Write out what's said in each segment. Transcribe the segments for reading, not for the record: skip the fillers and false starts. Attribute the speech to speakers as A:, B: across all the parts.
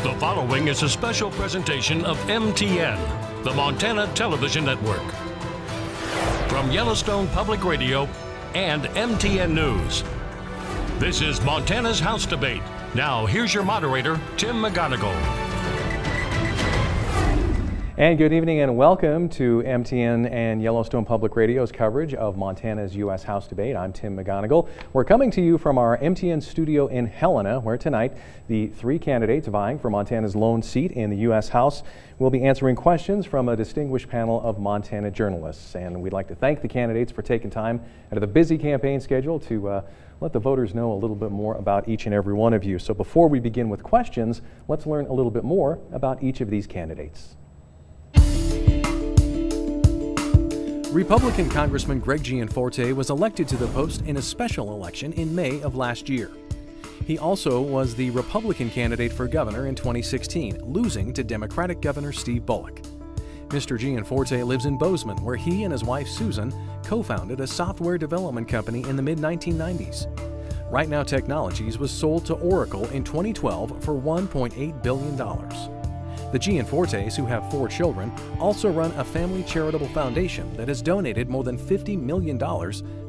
A: The following is a special presentation of MTN, the Montana Television Network. From Yellowstone Public Radio and MTN News, this is Montana's House Debate. Now, here's your moderator, Tim McGonigal.
B: And good evening and welcome to MTN and Yellowstone Public Radio's coverage of Montana's U.S. House Debate. I'm Tim McGonigal. We're coming to you from our MTN studio in Helena, where tonight the three candidates vying for Montana's lone seat in the U.S. House will be answering questions from a distinguished panel of Montana journalists. And we'd like to thank the candidates for taking time out of the busy campaign schedule to let the voters know a little bit more about each and every one of you. So before we begin with questions, let's learn a little bit more about each of these candidates.
C: Republican Congressman Greg Gianforte was elected to the post in a special election in May of last year. He also was the Republican candidate for governor in 2016, losing to Democratic Governor Steve Bullock. Mr. Gianforte lives in Bozeman, where he and his wife Susan co-founded a software development company in the mid-1990s. Right Now Technologies was sold to Oracle in 2012 for $1.8 billion. The Gianfortes, who have 4 children, also run a family charitable foundation that has donated more than $50 million to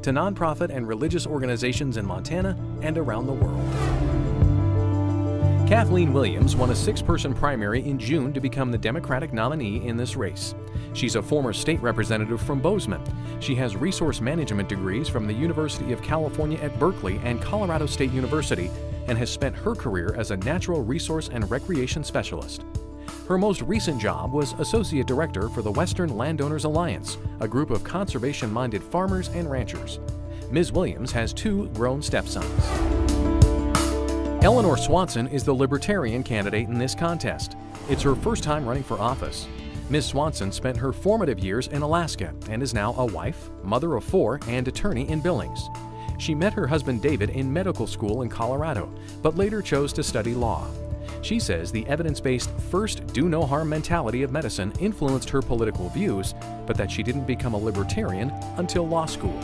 C: nonprofit and religious organizations in Montana and around the world. Kathleen Williams won a 6-person primary in June to become the Democratic nominee in this race. She's a former state representative from Bozeman. She has resource management degrees from the University of California at Berkeley and Colorado State University and has spent her career as a natural resource and recreation specialist. Her most recent job was Associate Director for the Western Landowners Alliance, a group of conservation-minded farmers and ranchers. Ms. Williams has 2 grown stepsons. Eleanor Swanson is the Libertarian candidate in this contest. It's her first time running for office. Ms. Swanson spent her formative years in Alaska and is now a wife, mother of 4, and attorney in Billings. She met her husband David in medical school in Colorado, but later chose to study law. She says the evidence-based first do-no-harm mentality of medicine influenced her political views, but that she didn't become a libertarian until law school.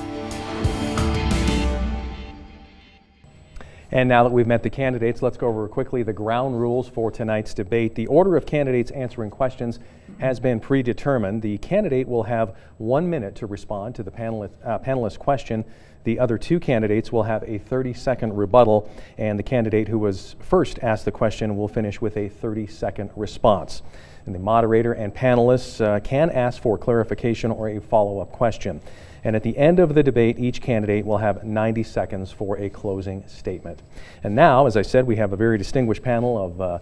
B: And now that we've met the candidates, let's go over quickly the ground rules for tonight's debate. The order of candidates answering questions has been predetermined. The candidate will have 1 minute to respond to the panelist question. The other 2 candidates will have a 30-second rebuttal, and the candidate who was first asked the question will finish with a 30-second response. And the moderator and panelists can ask for clarification or a follow-up question. And at the end of the debate, each candidate will have 90 seconds for a closing statement. And now, as I said, we have a very distinguished panel of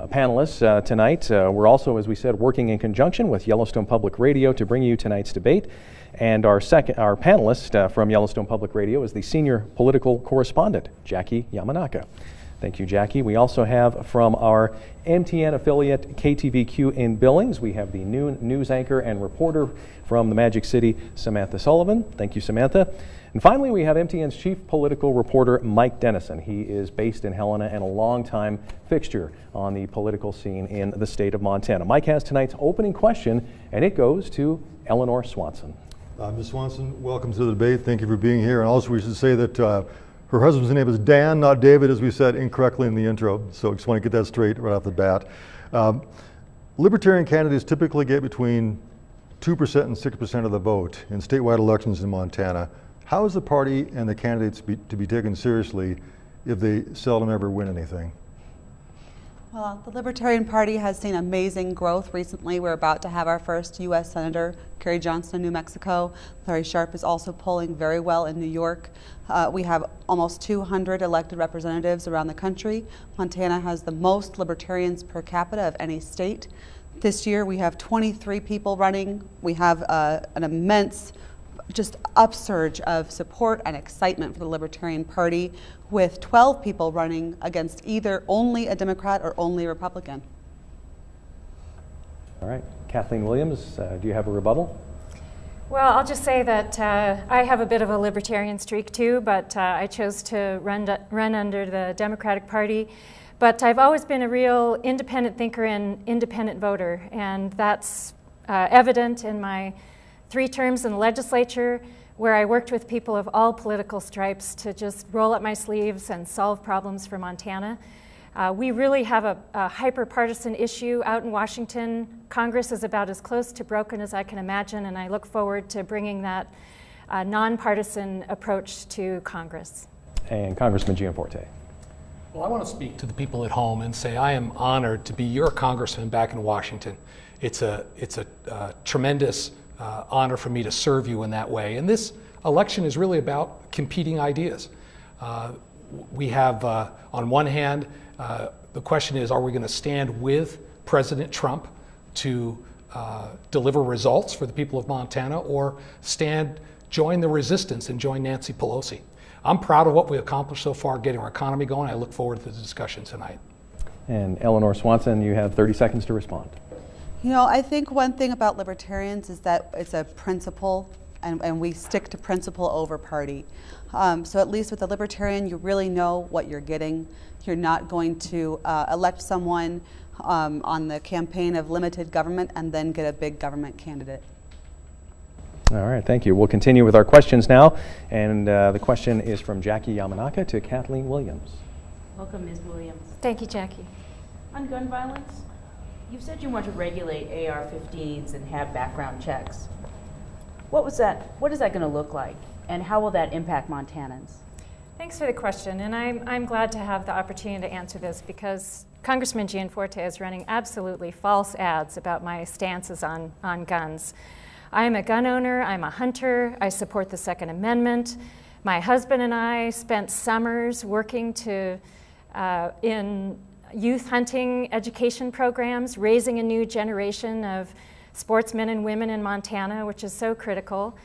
B: panelists tonight. We're also, as we said, working in conjunction with Yellowstone Public Radio to bring you tonight's debate. And our panelist from Yellowstone Public Radio is the senior political correspondent, Jackie Yamanaka. Thank you, Jackie. We also have from our MTN affiliate KTVQ in Billings, we have the noon news anchor and reporter from the Magic City, Samantha Sullivan. Thank you, Samantha. And finally, we have MTN's chief political reporter, Mike Dennison. He is based in Helena and a longtime fixture on the political scene in the state of Montana. Mike has tonight's opening question, and it goes to Eleanor Swanson.
D: Ms. Swanson, welcome to the debate. Thank you for being here. And also, we should say that her husband's name is Dan, not David, as we said incorrectly in the intro. So I just want to get that straight right off the bat. Libertarian candidates typically get between 2% and 6% of the vote in statewide elections in Montana. How is the party and the candidates to be taken seriously if they seldom ever win anything?
E: Well, the Libertarian Party has seen amazing growth recently. We're about to have our first U.S. Senator, Kerry Johnson, New Mexico. Larry Sharp is also polling very well in New York. We have almost 200 elected representatives around the country. Montana has the most Libertarians per capita of any state. This year we have 23 people running. We have an immense just upsurge of support and excitement for the Libertarian Party, with 12 people running against either only a Democrat or only a Republican.
B: All right, Kathleen Williams, do you have a rebuttal?
F: Well, I'll just say that I have a bit of a libertarian streak too, but I chose to run under the Democratic Party. But I've always been a real independent thinker and independent voter, and that's evident in my 3 terms in the legislature, where I worked with people of all political stripes to just roll up my sleeves and solve problems for Montana. We really have a hyper-partisan issue out in Washington. Congress is about as close to broken as I can imagine, and I look forward to bringing that nonpartisan approach to Congress.
B: And Congressman Gianforte.
G: Well, I want to speak to the people at home and say I am honored to be your congressman back in Washington. It's a tremendous honor for me to serve you in that way. And this election is really about competing ideas. We have, on one hand, the question is, are we going to stand with President Trump to deliver results for the people of Montana, or join the resistance and join Nancy Pelosi? I'm proud of what we accomplished so far, getting our economy going. I look forward to the discussion tonight.
B: And Eleanor Swanson, you have 30 seconds to respond.
E: You know, I think one thing about libertarians is that it's a principle, and we stick to principle over party. So at least with the libertarian, you really know what you're getting. You're not going to elect someone on the campaign of limited government and then get a big government candidate.
B: All right, thank you. We'll continue with our questions now. And the question is from Jackie Yamanaka to Kathleen Williams.
H: Welcome, Ms. Williams.
F: Thank you, Jackie.
H: On gun violence, you've said you want to regulate AR-15s and have background checks. What is that going to look like, and how will that impact Montanans?
F: Thanks for the question, and I'm glad to have the opportunity to answer this, because Congressman Gianforte is running absolutely false ads about my stances on guns. I'm a gun owner, I'm a hunter, I support the Second Amendment. My husband and I spent summers working in youth hunting education programs, raising a new generation of sportsmen and women in Montana, which is so critical.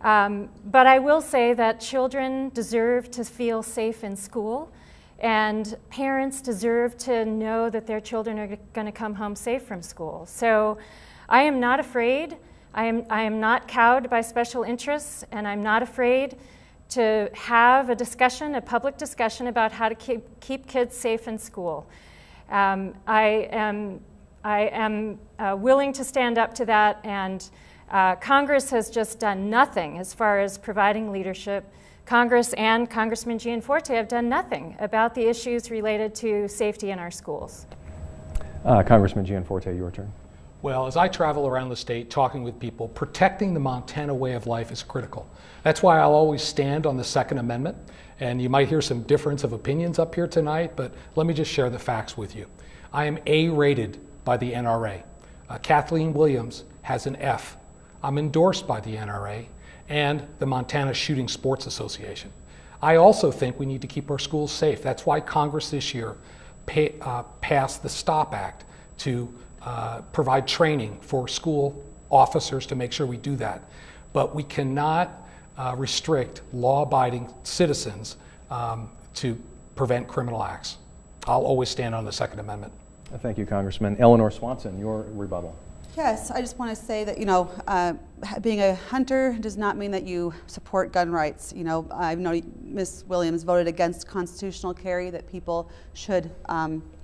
F: But I will say that children deserve to feel safe in school, and parents deserve to know that their children are going to come home safe from school. So I am not afraid. I am not cowed by special interests, and I'm not afraid to have a discussion, a public discussion about how to keep kids safe in school. I am willing to stand up to that, and Congress has just done nothing as far as providing leadership. Congress and Congressman Gianforte have done nothing about the issues related to safety in our schools.
B: Congressman Gianforte, your turn.
G: Well, as I travel around the state talking with people, protecting the Montana way of life is critical. That's why I'll always stand on the Second Amendment. And you might hear some difference of opinions up here tonight, but let me just share the facts with you. I am A-rated by the NRA. Kathleen Williams has an F. I'm endorsed by the NRA and the Montana Shooting Sports Association. I also think we need to keep our schools safe. That's why Congress this year passed the STOP Act to provide training for school officers to make sure we do that. But we cannot restrict law-abiding citizens to prevent criminal acts. I'll always stand on the Second Amendment.
B: Thank you, Congressman. Eleanor Swanson, your rebuttal.
E: Yes, I just want to say that, you know, being a hunter does not mean that you support gun rights. You know, I know Ms. Williams voted against constitutional carry, that people should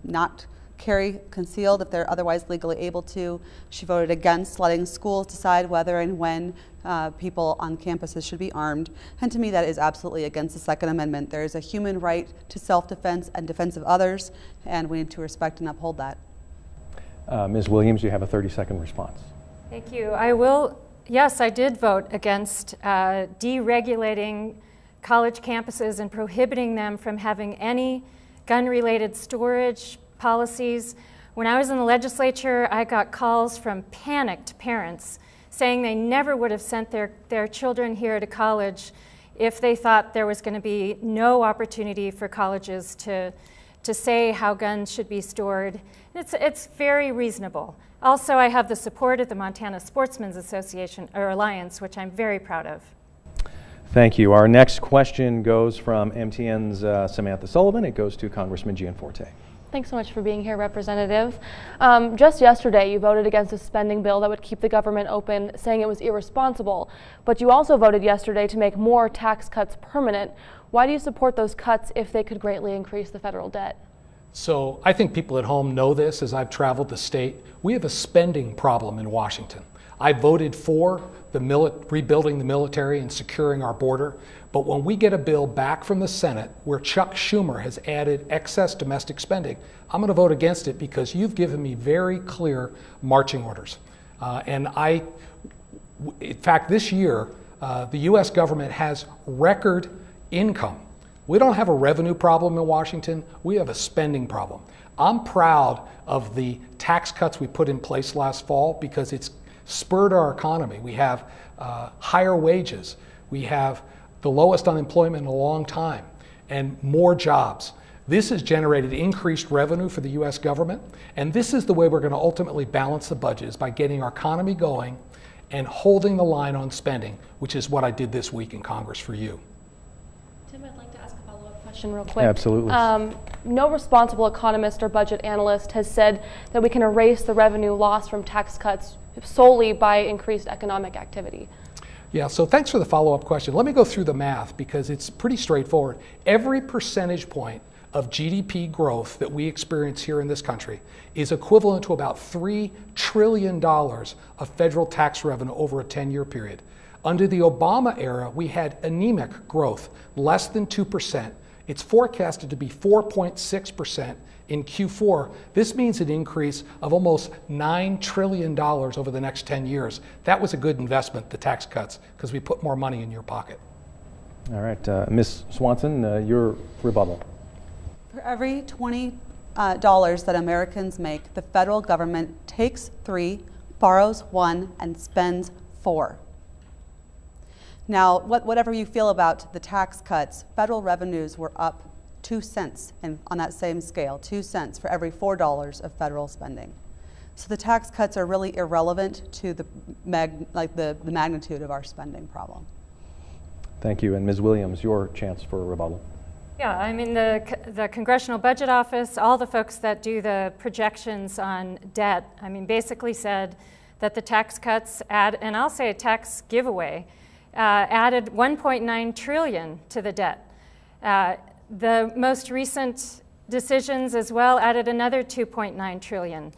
E: not carry concealed if they're otherwise legally able to. She voted against letting schools decide whether and when people on campuses should be armed. And to me, that is absolutely against the Second Amendment. There is a human right to self-defense and defense of others, and we need to respect and uphold that.
B: Ms. Williams, you have a 30-second response.
F: Thank you. Yes, I did vote against deregulating college campuses and prohibiting them from having any gun-related storage policies. When I was in the legislature, I got calls from panicked parents saying they never would have sent their children here to college if they thought there was going to be no opportunity for colleges to say how guns should be stored. It's very reasonable. Also, I have the support of the Montana Sportsmen's Association, or Alliance, which I'm very proud of.
B: Thank you. Our next question goes from MTN's Samantha Sullivan. It goes to Congressman Gianforte.
I: Thanks so much for being here, Representative. Just yesterday, you voted against a spending bill that would keep the government open, saying it was irresponsible. But you also voted yesterday to make more tax cuts permanent. Why do you support those cuts if they could greatly increase the federal debt?
G: So I think people at home know this as I've traveled the state. We have a spending problem in Washington. I voted for rebuilding the military and securing our border. But when we get a bill back from the Senate where Chuck Schumer has added excess domestic spending, I'm going to vote against it because you've given me very clear marching orders. In fact, this year, the U.S. government has record income. We don't have a revenue problem in Washington. We have a spending problem. I'm proud of the tax cuts we put in place last fall because it's spurred our economy. We have higher wages. We have the lowest unemployment in a long time and more jobs. This has generated increased revenue for the U.S. government, and this is the way we're going to ultimately balance the budget, is by getting our economy going and holding the line on spending, which is what I did this week in Congress for you.
I: Tim, I'd like to ask a follow-up question real quick.
B: Absolutely.
I: No responsible economist or budget analyst has said that we can erase the revenue lost from tax cuts solely by increased economic activity.
G: Yeah, so thanks for the follow-up question. Let me go through the math because it's pretty straightforward. Every percentage point of GDP growth that we experience here in this country is equivalent to about $3 trillion of federal tax revenue over a 10-year period. Under the Obama era, we had anemic growth, less than 2%. It's forecasted to be 4.6% in Q4. This means an increase of almost $9 trillion over the next 10 years. That was a good investment, the tax cuts, because we put more money in your pocket.
B: All right, Ms. Swanson, your rebuttal.
E: For every $20 that Americans make, the federal government takes 3, borrows 1, and spends 4. Now, whatever you feel about the tax cuts, federal revenues were up 2 cents on that same scale, 2 cents for every $4 of federal spending. So the tax cuts are really irrelevant to the magnitude of our spending problem.
B: Thank you. And Ms. Williams, your chance for a rebuttal.
F: Yeah, I mean, the Congressional Budget Office, all the folks that do the projections on debt, I mean, basically said that the tax cuts and I'll say a tax giveaway, added $1.9 trillion to the debt. The most recent decisions as well added another $2.9 trillion.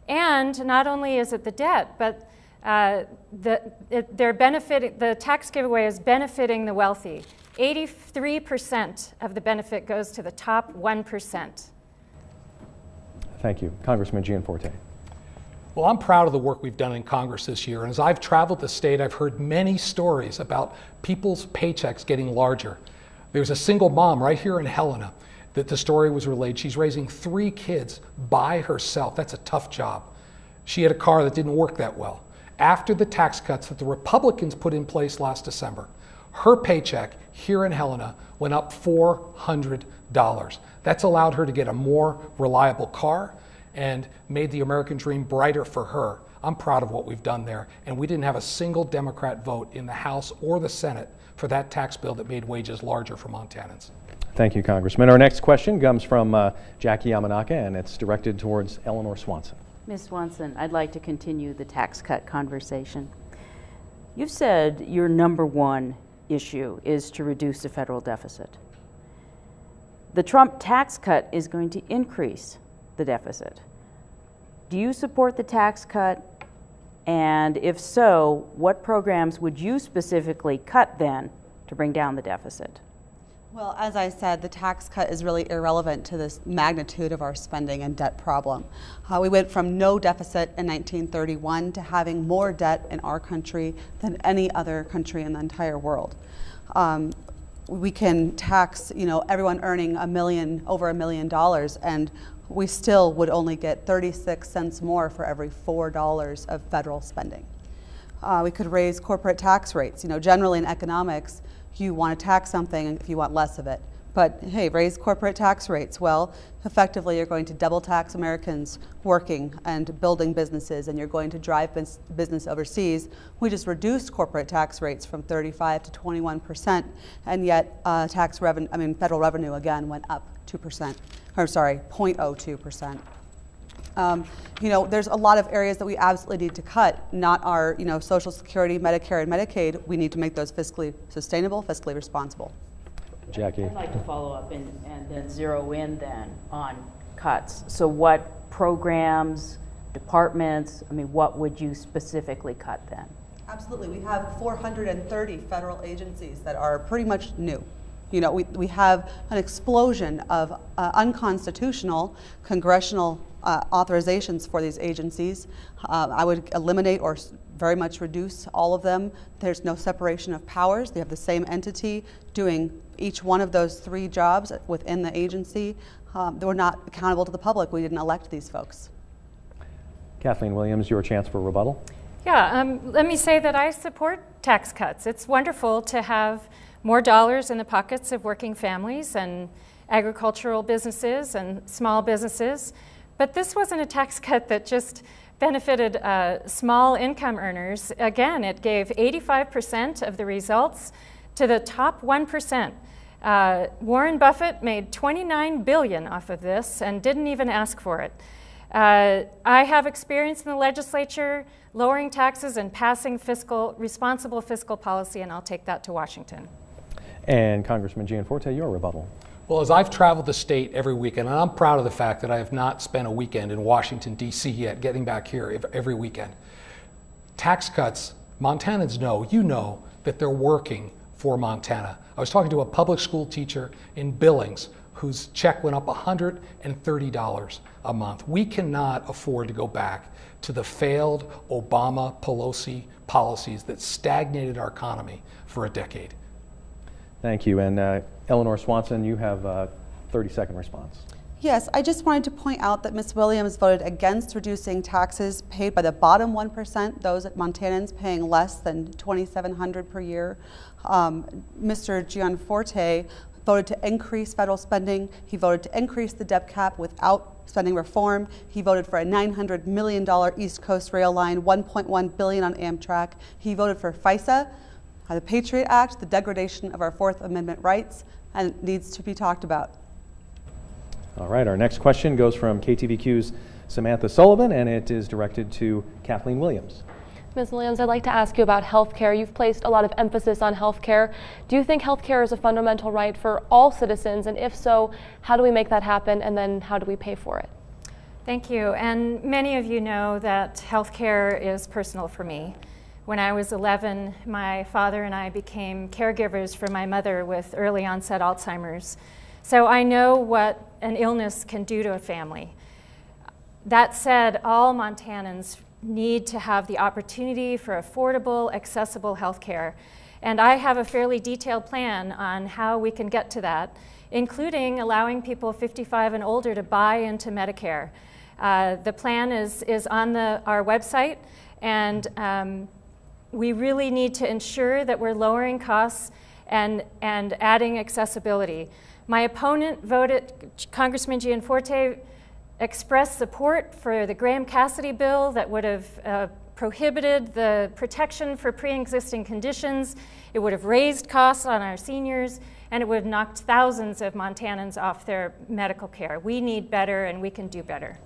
F: And not only is it the debt, but the tax giveaway is benefiting the wealthy. 83% of the benefit goes to the top 1%.
B: Thank you. Congressman Gianforte.
G: Well, I'm proud of the work we've done in Congress this year. And as I've traveled the state, I've heard many stories about people's paychecks getting larger. There's a single mom right here in Helena that the story was relayed. She's raising 3 kids by herself. That's a tough job. She had a car that didn't work that well. After the tax cuts that the Republicans put in place last December, her paycheck here in Helena went up $400. That's allowed her to get a more reliable car and made the American dream brighter for her. I'm proud of what we've done there. And we didn't have a single Democrat vote in the House or the Senate for that tax bill that made wages larger for Montanans.
B: Thank you, Congressman. Our next question comes from Jackie Yamanaka, and it's directed towards Eleanor Swanson.
H: Ms. Swanson, I'd like to continue the tax cut conversation. You've said your number one issue is to reduce the federal deficit. The Trump tax cut is going to increase the deficit. Do you support the tax cut? And if so, what programs would you specifically cut then to bring down the deficit?
E: Well, as I said, the tax cut is really irrelevant to this magnitude of our spending and debt problem. We went from no deficit in 1931 to having more debt in our country than any other country in the entire world. We can tax, everyone earning over $1 million, and we still would only get 36 cents more for every $4 of federal spending. We could raise corporate tax rates. Generally in economics, you want to tax something if you want less of it. But hey, raise corporate tax rates. Well, effectively you're going to double tax Americans working and building businesses, and you're going to drive business overseas. We just reduced corporate tax rates from 35 to 21%, and yet federal revenue again went up 2%, or sorry, 0.02%. There's a lot of areas that we absolutely need to cut, not our, Social Security, Medicare, and Medicaid. We need to make those fiscally sustainable, fiscally responsible.
B: Jackie.
H: I'd like to follow up and then zero in then on cuts. So what programs departments? I mean, what would you specifically cut then?
E: Absolutely. We have 430 federal agencies that are pretty much new. You know, we have an explosion of unconstitutional congressional authorizations for these agencies. I would eliminate or very much reduce all of them. There's no separation of powers. They have the same entity doing each one of those 3 jobs within the agency. They were not accountable to the public. We didn't elect these folks.
B: Kathleen Williams, your chance for rebuttal.
F: Yeah, let me say that I support tax cuts. It's wonderful to have more dollars in the pockets of working families and agricultural businesses and small businesses. But this wasn't a tax cut that just benefited small income earners. Again, it gave 85% of the results to the top 1%. Warren Buffett made $29 billion off of this and didn't even ask for it. I have experience in the legislature lowering taxes and passing responsible fiscal policy, and I'll take that to Washington.
B: And Congressman Gianforte, your rebuttal.
G: Well, as I've traveled the state every weekend, and I'm proud of the fact that I have not spent a weekend in Washington, D.C. yet, getting back here every weekend. Tax cuts, Montanans know, you know, that they're working for Montana. I was talking to a public school teacher in Billings whose check went up $130 a month. We cannot afford to go back to the failed Obama-Pelosi policies that stagnated our economy for a decade.
B: Thank you. And Eleanor Swanson, you have a 30-second response.
E: Yes, I just wanted to point out that Ms. Williams voted against reducing taxes paid by the bottom 1%, those Montanans paying less than $2,700 per year. Mr. Gianforte voted to increase federal spending. He voted to increase the debt cap without spending reform. He voted for a $900 million East Coast rail line, $1.1 billion on Amtrak. He voted for FISA, the Patriot Act, the degradation of our Fourth Amendment rights, and it needs to be talked about.
B: All right, our next question goes from KTVQ's Samantha Sullivan, and it is directed to Kathleen Williams.
I: Ms. Williams, I'd like to ask you about health care. You've placed a lot of emphasis on health care. Do you think health care is a fundamental right for all citizens? And if so, how do we make that happen? And then how do we pay for it?
F: Thank you. And many of you know that health care is personal for me. When I was 11, my father and I became caregivers for my mother with early onset Alzheimer's. So I know what an illness can do to a family. That said, all Montanans need to have the opportunity for affordable, accessible health care. And I have a fairly detailed plan on how we can get to that, including allowing people 55 and older to buy into Medicare. The plan is on our website, and we really need to ensure that we're lowering costs and adding accessibility. My opponent Congressman Gianforte expressed support for the Graham-Cassidy bill that would have prohibited the protection for pre-existing conditions. It would have raised costs on our seniors, and it would have knocked thousands of Montanans off their medical care. We need better, and we can do better.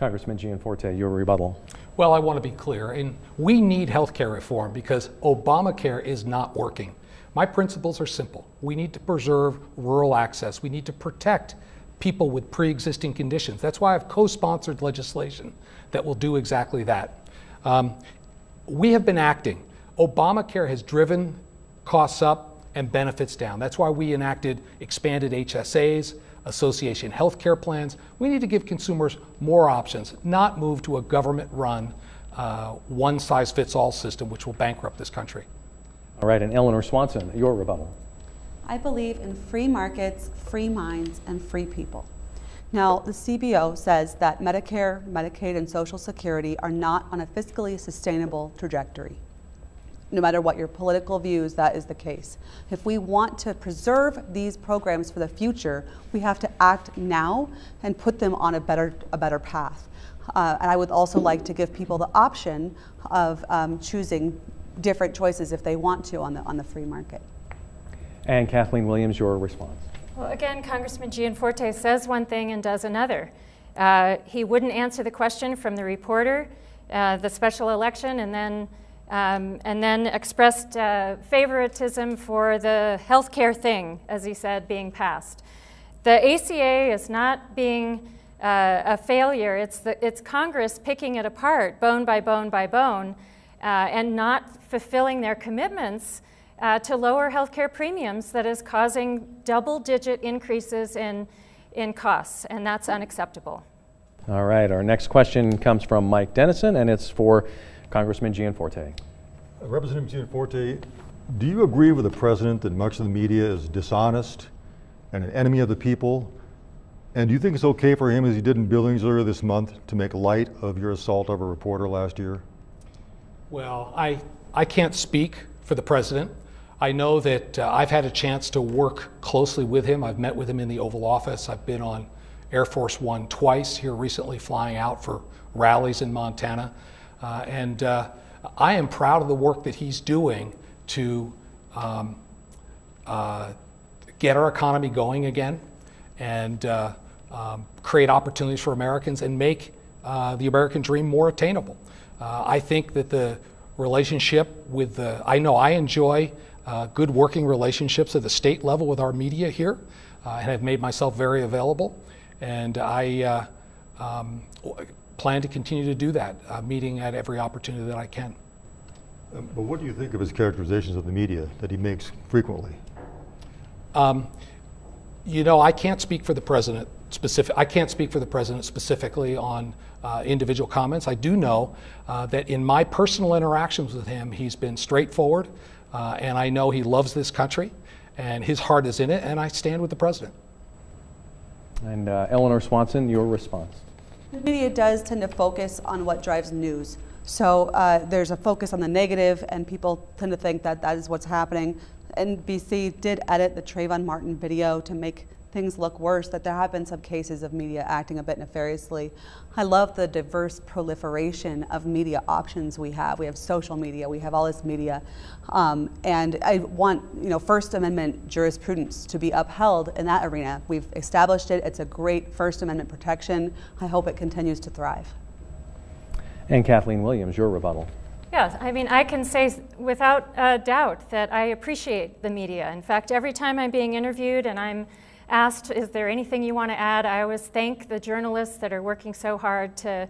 B: Congressman Gianforte, your rebuttal.
G: Well, I want to be clear, and we need health care reform because Obamacare is not working. My principles are simple. We need to preserve rural access. We need to protect people with pre-existing conditions. That's why I've co-sponsored legislation that will do exactly that. We have been acting. Obamacare has driven costs up and benefits down. That's why we enacted expanded HSAs, association health care plans. We need to give consumers more options, not move to a government-run, one-size-fits-all system, which will bankrupt this country.
B: All right, and Eleanor Swanson, your rebuttal.
E: I believe in free markets, free minds, and free people. Now, the CBO says that Medicare, Medicaid, and Social Security are not on a fiscally sustainable trajectory. No matter what your political views, that is the case. If we want to preserve these programs for the future, we have to act now and put them on a better path. And I would also like to give people the option of choosing different choices if they want to on the free market.
B: And Kathleen Williams, your response.
F: Well, again, Congressman Gianforte says one thing and does another. He wouldn't answer the question from the reporter, the special election, and then expressed favoritism for the health care thing, as he said, being passed. The ACA is not being a failure. It's Congress picking it apart, bone by bone by bone, and not fulfilling their commitments to lower healthcare premiums that is causing double-digit increases in costs, and that's unacceptable.
B: All right, our next question comes from Mike Dennison, and it's for Congressman Gianforte.
D: Representative Gianforte, do you agree with the president that much of the media is dishonest and an enemy of the people? And do you think it's okay for him, as he did in Billings earlier this month, to make light of your assault of a reporter last year?
G: Well, I can't speak for the president. I know that I've had a chance to work closely with him. I've met with him in the Oval Office. I've been on Air Force One twice here recently, flying out for rallies in Montana. And I am proud of the work that he's doing to get our economy going again and create opportunities for Americans and make the American dream more attainable. I think that the relationship with I enjoy good working relationships at the state level with our media here, and have made myself very available. And I plan to continue to do that, meeting at every opportunity that I can.
D: But what do you think of his characterizations of the media that he makes frequently?
G: You know, I can't speak for the president specifically on individual comments. I do know that in my personal interactions with him, he's been straightforward, and I know he loves this country, and his heart is in it, and I stand with the president.
B: And Eleanor Swanson, your response.
E: The media does tend to focus on what drives news. So there's a focus on the negative, and people tend to think that that is what's happening. NBC did edit the Trayvon Martin video to make things look worse, that there have been some cases of media acting a bit nefariously. I love the diverse proliferation of media options we have. We have social media, we have all this media. And I want, First Amendment jurisprudence to be upheld in that arena. We've established it. It's a great First Amendment protection. I hope it continues to thrive.
B: And Kathleen Williams, your rebuttal.
F: Yes, I mean, I can say without a doubt that I appreciate the media. In fact, every time I'm being interviewed and I'm asked, is there anything you want to add, I always thank the journalists that are working so hard to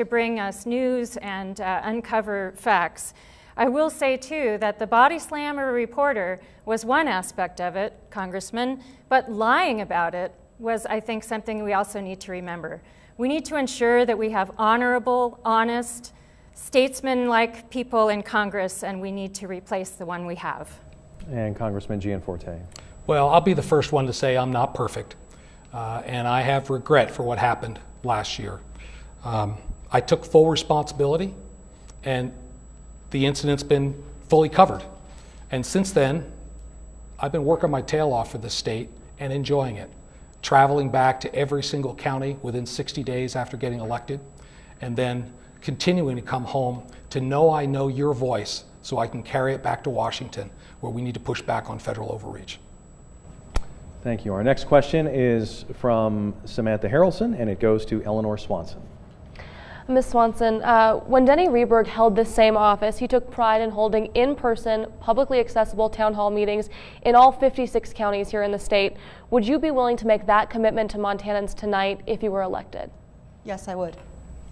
F: bring us news and uncover facts. I will say, too, that the body slam of a reporter was one aspect of it, Congressman, but lying about it was, I think, something we also need to remember. We need to ensure that we have honorable, honest, statesman-like people in Congress, and we need to replace the one we have.
B: And Congressman Gianforte.
G: Well, I'll be the first one to say I'm not perfect, and I have regret for what happened last year. I took full responsibility, and the incident's been fully covered. And since then, I've been working my tail off for the state and enjoying it, traveling back to every single county within 60 days after getting elected, and then continuing to come home to know I know your voice so I can carry it back to Washington, where we need to push back on federal overreach.
B: Thank you. Our next question is from Samantha Harrelson, and it goes to Eleanor Swanson.
I: Ms. Swanson, when Denny Rehberg held this same office, he took pride in holding in-person, publicly accessible town hall meetings in all 56 counties here in the state. Would you be willing to make that commitment to Montanans tonight if you were elected?
E: Yes, I would.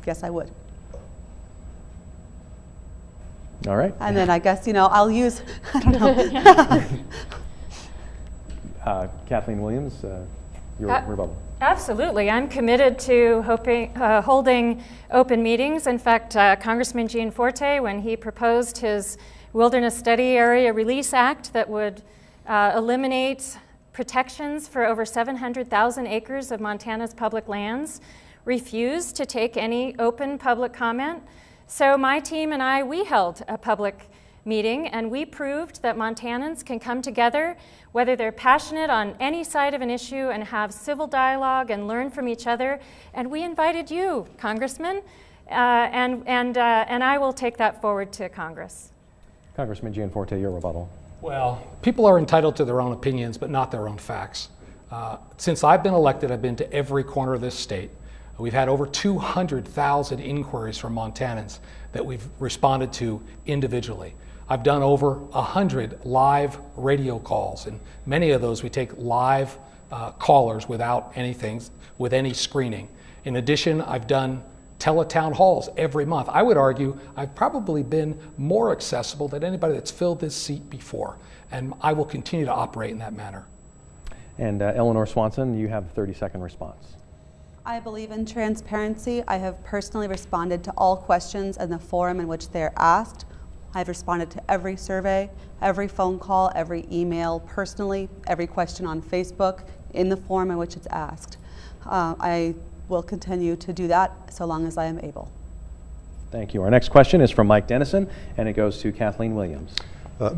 E: Yes, I would.
B: All right.
E: And then I guess, I'll use, I don't know.
B: Kathleen Williams, your rebuttal.
F: Absolutely. I'm committed to holding open meetings. In fact, Congressman Gianforte, when he proposed his Wilderness Study Area Release Act that would eliminate protections for over 700,000 acres of Montana's public lands, refused to take any open public comment. So my team and we held a public meeting, and we proved that Montanans can come together, whether they're passionate on any side of an issue, and have civil dialogue and learn from each other. And we invited you, Congressman, and I will take that forward to Congress.
B: Congressman Gianforte, your rebuttal.
G: Well, people are entitled to their own opinions, but not their own facts. Since I've been elected, I've been to every corner of this state. We've had over 200,000 inquiries from Montanans that we've responded to individually. I've done over 100 live radio calls, and many of those we take live callers without anything, with any screening. In addition, I've done teletown halls every month. I would argue I've probably been more accessible than anybody that's filled this seat before, and I will continue to operate in that manner.
B: And Eleanor Swanson, you have a 30-second response.
E: I believe in transparency. I have personally responded to all questions in the forum in which they are asked. I've responded to every survey, every phone call, every email personally, every question on Facebook in the forum in which it's asked. I will continue to do that so long as I am able.
B: Thank you. Our next question is from Mike Dennison, and it goes to Kathleen Williams.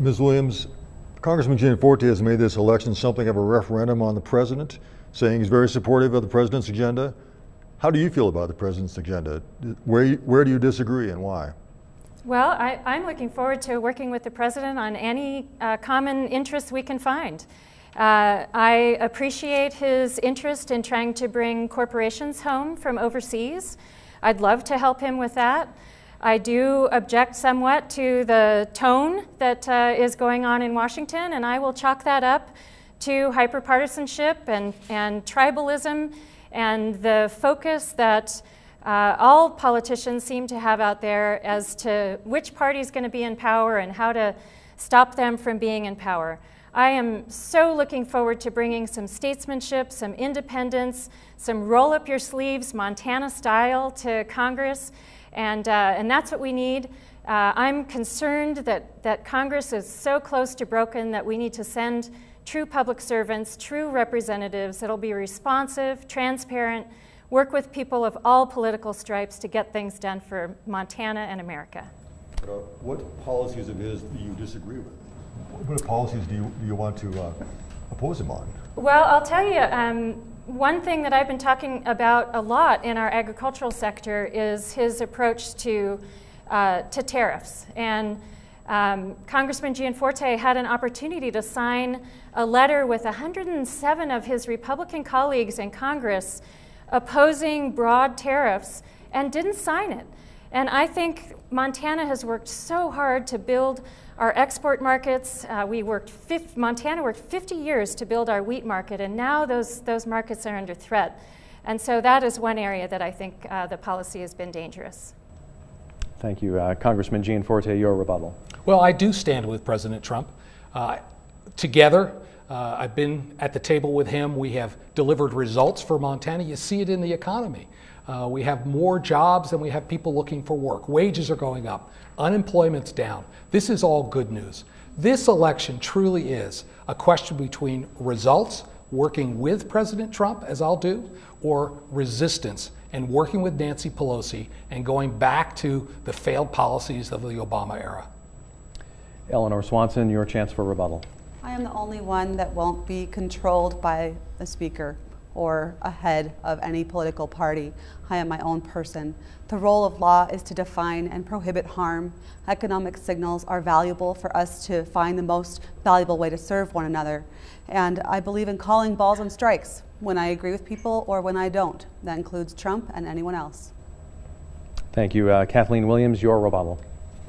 D: Ms. Williams, Congressman Gianforte has made this election something of a referendum on the president, saying he's very supportive of the president's agenda. How do you feel about the president's agenda? Where do you disagree and why?
F: Well, I'm looking forward to working with the president on any common interests we can find. I appreciate his interest in trying to bring corporations home from overseas. I'd love to help him with that. I do object somewhat to the tone that is going on in Washington, and I will chalk that up to hyperpartisanship and tribalism and the focus that all politicians seem to have out there as to which party is going to be in power and how to stop them from being in power. I am so looking forward to bringing some statesmanship, some independence, some roll up your sleeves Montana style to Congress, and that's what we need. I'm concerned that Congress is so close to broken that we need to send true public servants, true representatives that'll be responsive, transparent, work with people of all political stripes to get things done for Montana and America.
D: What policies of his do you disagree with? What policies do you want to oppose him on?
F: Well, I'll tell you, one thing that I've been talking about a lot in our agricultural sector is his approach to tariffs. And Congressman Gianforte had an opportunity to sign a letter with 107 of his Republican colleagues in Congress opposing broad tariffs and didn't sign it. And I think Montana has worked so hard to build our export markets. Montana worked 50 years to build our wheat market, and now those markets are under threat. And so that is one area that I think the policy has been dangerous.
B: Thank you. Congressman Gianforte, your rebuttal.
G: Well, I do stand with President Trump. Together, I've been at the table with him. We have delivered results for Montana. You see it in the economy. We have more jobs than we have people looking for work. Wages are going up. Unemployment's down. This is all good news. This election truly is a question between results, working with President Trump, as I'll do, or resistance and working with Nancy Pelosi and going back to the failed policies of the Obama era.
B: Eleanor Swanson, your chance for rebuttal.
E: I am the only one that won't be controlled by a speaker or a head of any political party. I am my own person. The role of law is to define and prohibit harm. Economic signals are valuable for us to find the most valuable way to serve one another. And I believe in calling balls and strikes when I agree with people or when I don't. That includes Trump and anyone else.
B: Thank you. Kathleen Williams, your rebuttal.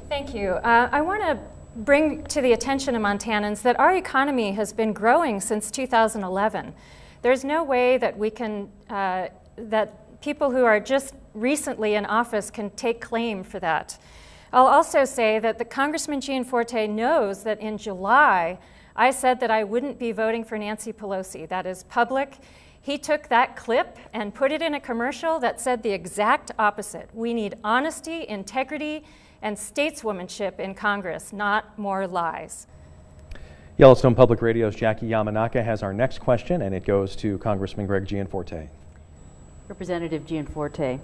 F: Thank you. I want to bring to the attention of Montanans that our economy has been growing since 2011. There's no way that we can, that people who are just recently in office can take claim for that. I'll also say that the Congressman Gianforte knows that in July, I said that I wouldn't be voting for Nancy Pelosi. That is public. He took that clip and put it in a commercial that said the exact opposite. We need honesty, integrity, and stateswomanship in Congress, not more lies.
B: Yellowstone Public Radio's Jackie Yamanaka has our next question, and it goes to Congressman Greg Gianforte.
H: Representative Gianforte,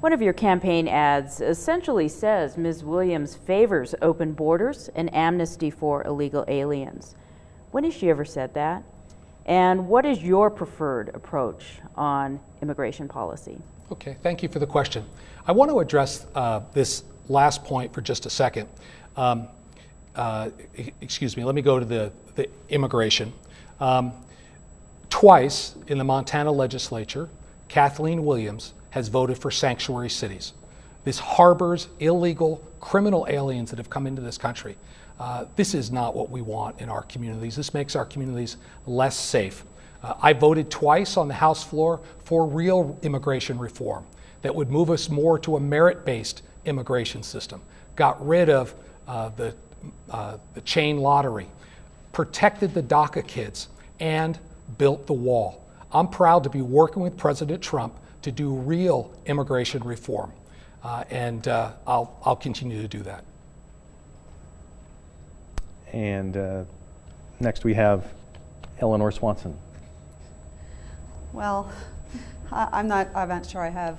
H: one of your campaign ads essentially says Ms. Williams favors open borders and amnesty for illegal aliens. When has she ever said that? And what is your preferred approach on immigration policy?
G: Okay, thank you for the question. I want to address this last point for just a second. Excuse me, let me go to the immigration. Twice in the Montana legislature, Kathleen Williams has voted for sanctuary cities. This harbors illegal criminal aliens that have come into this country. This is not what we want in our communities. This makes our communities less safe. I voted twice on the House floor for real immigration reform that would move us more to a merit-based immigration system, got rid of the chain lottery, protected the DACA kids, and built the wall. I'm proud to be working with President Trump to do real immigration reform, and I'll continue to do that.
B: And next we have Eleanor Swanson.
E: Well, I'm not sure I have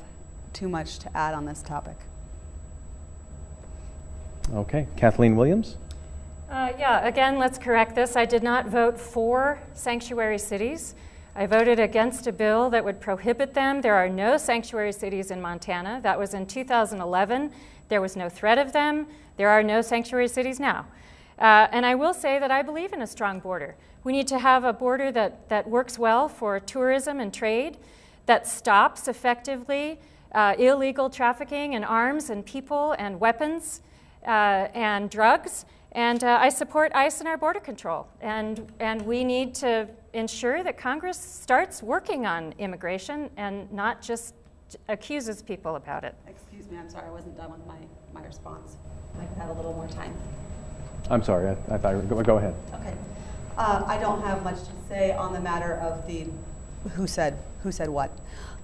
E: too much to add on this topic.
B: Okay, Kathleen Williams.
F: Yeah, again, let's correct this. I did not vote for sanctuary cities. I voted against a bill that would prohibit them. There are no sanctuary cities in Montana. That was in 2011. There was no threat of them. There are no sanctuary cities now. And I will say that I believe in a strong border. We need to have a border that works well for tourism and trade, that stops effectively illegal trafficking in arms and people and weapons and drugs. And I support ICE in our border control. And we need to ensure that Congress starts working on immigration and not just accuses people about it.
E: Excuse me, I'm sorry, I wasn't done with my response. I could have a little more time.
B: I'm sorry, I thought, go ahead.
E: Okay. I don't have much to say on the matter of the who said what.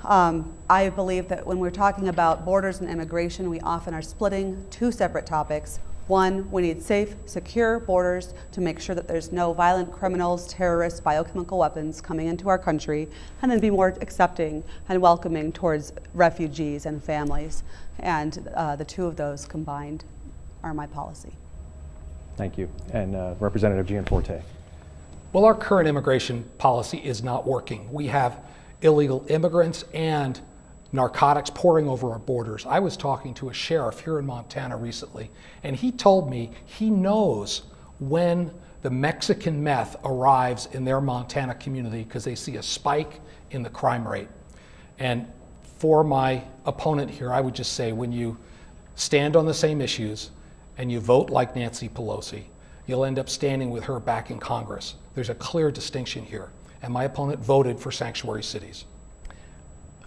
E: I believe that when we're talking about borders and immigration, we often are splitting two separate topics. One, we need safe, secure borders to make sure that there's no violent criminals, terrorists, biochemical weapons coming into our country, and then be more accepting and welcoming towards refugees and families. And the two of those combined are my policy.
B: Thank you. And Representative Gianforte.
G: Well, our current immigration policy is not working. We have illegal immigrants and narcotics pouring over our borders. I was talking to a sheriff here in Montana recently, and he told me he knows when the Mexican meth arrives in their Montana community because they see a spike in the crime rate. And for my opponent here, I would just say when you stand on the same issues and you vote like Nancy Pelosi, you'll end up standing with her back in Congress. There's a clear distinction here. And my opponent voted for sanctuary cities.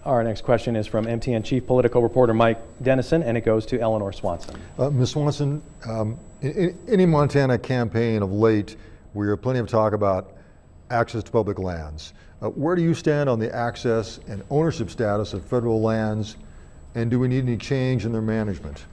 B: Our next question is from MTN Chief Political Reporter Mike Dennison, and it goes to Eleanor Swanson.
D: Ms. Swanson, in any Montana campaign of late, we hear plenty of talk about access to public lands. Where do you stand on the access and ownership status of federal lands, and do we need any change in their management?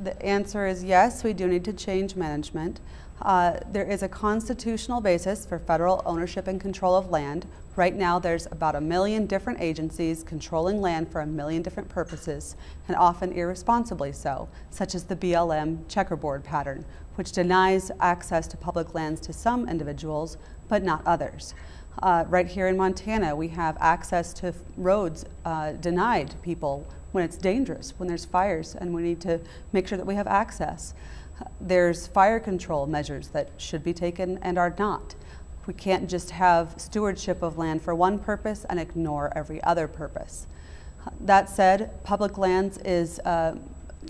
E: The answer is yes, we do need to change management. There is a constitutional basis for federal ownership and control of land. Right now there's about 1 million different agencies controlling land for 1 million different purposes, and often irresponsibly so, such as the BLM checkerboard pattern, which denies access to public lands to some individuals, but not others. Right here in Montana, we have access to roads denied people when it's dangerous, when there's fires, and we need to make sure that we have access. There's fire control measures that should be taken and are not. We can't just have stewardship of land for one purpose and ignore every other purpose. That said, public lands is a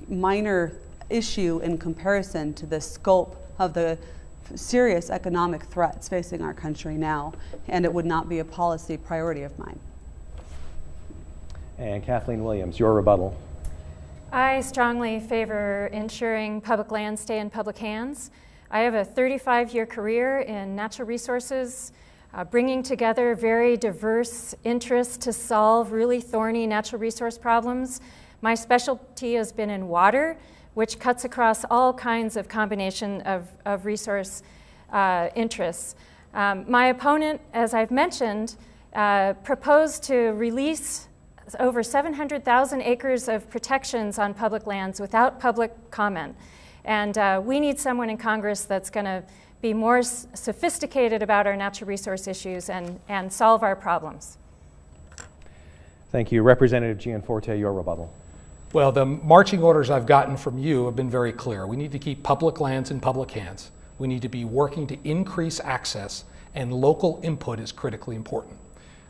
E: minor issue in comparison to the scope of the serious economic threats facing our country now, and it would not be a policy priority of mine.
B: And Kathleen Williams, your rebuttal.
F: I strongly favor ensuring public lands stay in public hands. I have a 35-year career in natural resources, bringing together very diverse interests to solve really thorny natural resource problems. My specialty has been in water, which cuts across all kinds of combination of resource interests. My opponent, as I've mentioned, proposed to release over 700,000 acres of protections on public lands without public comment. And we need someone in Congress that's going to be more sophisticated about our natural resource issues and solve our problems.
B: Thank you. Representative Gianforte, your rebuttal.
G: Well, the marching orders I've gotten from you have been very clear. We need to keep public lands in public hands. We need to be working to increase access, and local input is critically important.